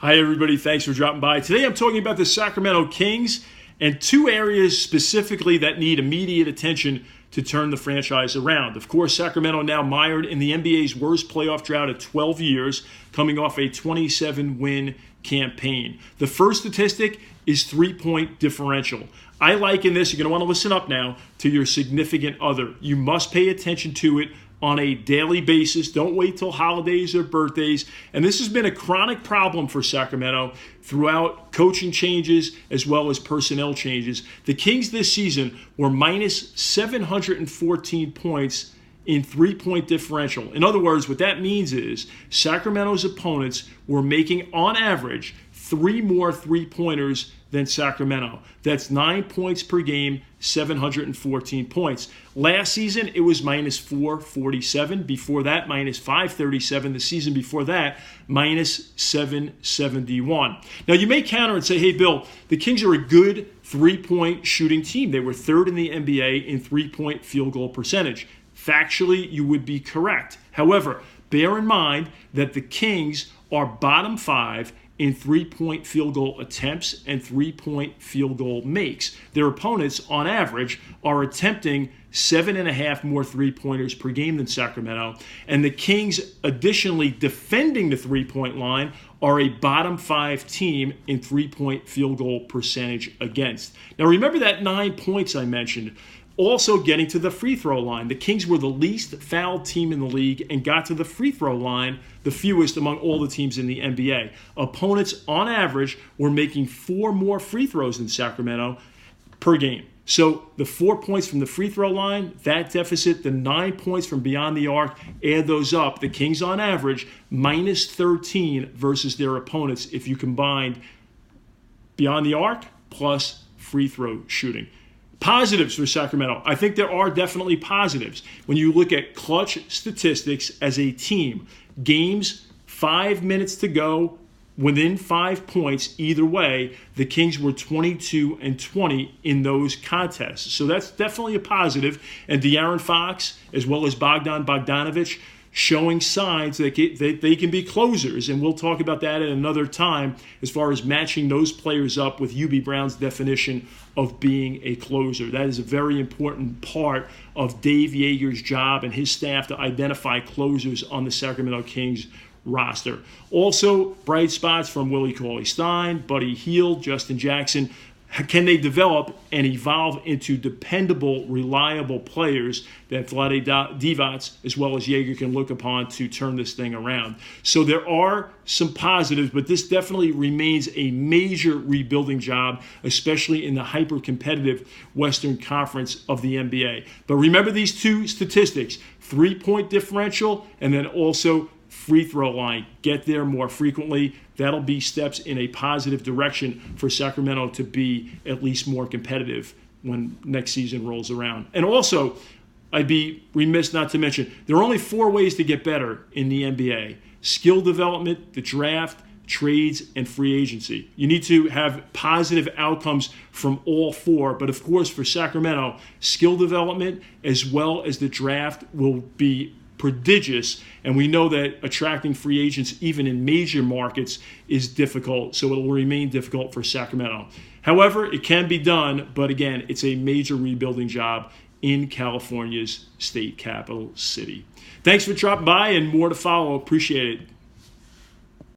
Hi, everybody. Thanks for dropping by. Today I'm talking about the Sacramento Kings and two areas specifically that need immediate attention to turn the franchise around. Of course, Sacramento now mired in the NBA's worst playoff drought of 12 years, coming off a 27-win campaign. The first statistic is three-point differential. I liken this, you're going to want to listen up now, to your significant other. You must pay attention to it on a daily basis. Don't wait till holidays or birthdays. And this has been a chronic problem for Sacramento throughout coaching changes as well as personnel changes. The Kings this season were minus 714 points in three-point differential. In other words, what that means is Sacramento's opponents were making, on average, 3 more three-pointers than Sacramento. That's 9 points per game, 714 points. Last season, it was minus 447. Before that, minus 537. The season before that, minus 771. Now, you may counter and say, hey, Bill, the Kings are a good three-point shooting team. They were third in the NBA in three-point field goal percentage. Factually, you would be correct. However, bear in mind that the Kings are bottom 5 in three-point field goal attempts and three-point field goal makes. Their opponents, on average, are attempting 7.5 more three-pointers per game than Sacramento. And the Kings, additionally, defending the three-point line, are a bottom 5 team in three-point field goal percentage against. Now, remember that 9 points I mentioned. Also getting to the free throw line. The Kings were the least fouled team in the league and got to the free throw line the fewest among all the teams in the NBA. Opponents, on average, were making 4 more free throws than Sacramento per game. So the 4 points from the free throw line, that deficit, the 9 points from beyond the arc, add those up. The Kings, on average, minus 13 versus their opponents if you combined beyond the arc plus free throw shooting. Positives for Sacramento. I think there are definitely positives. When you look at clutch statistics as a team, games, 5 minutes to go, within 5 points either way, the Kings were 22-20 in those contests. So that's definitely a positive. And De'Aaron Fox, as well as Bogdan Bogdanovic, showing signs that they can be closers. And we'll talk about that at another time as far as matching those players up with Hubie Brown's definition of being a closer. That is a very important part of Dave Yeager's job and his staff to identify closers on the Sacramento Kings roster. Also, bright spots from Willie Cauley-Stein, Buddy Hield, Justin Jackson. Can they develop and evolve into dependable, reliable players that Vlade Divac as well as Yeager can look upon to turn this thing around? So there are some positives, but this definitely remains a major rebuilding job, especially in the hyper-competitive Western Conference of the NBA. But remember these two statistics, three-point differential and then also free throw line. Get there more frequently. That'll be steps in a positive direction for Sacramento to be at least more competitive when next season rolls around. And also, I'd be remiss not to mention, there are only 4 ways to get better in the NBA. Skill development, the draft, trades, and free agency. You need to have positive outcomes from all 4. But of course, for Sacramento, skill development as well as the draft will be prodigious, and we know that attracting free agents even in major markets is difficult, so it will remain difficult for Sacramento. However, it can be done, but again, it's a major rebuilding job in California's state capital city. Thanks for dropping by, and more to follow. Appreciate it.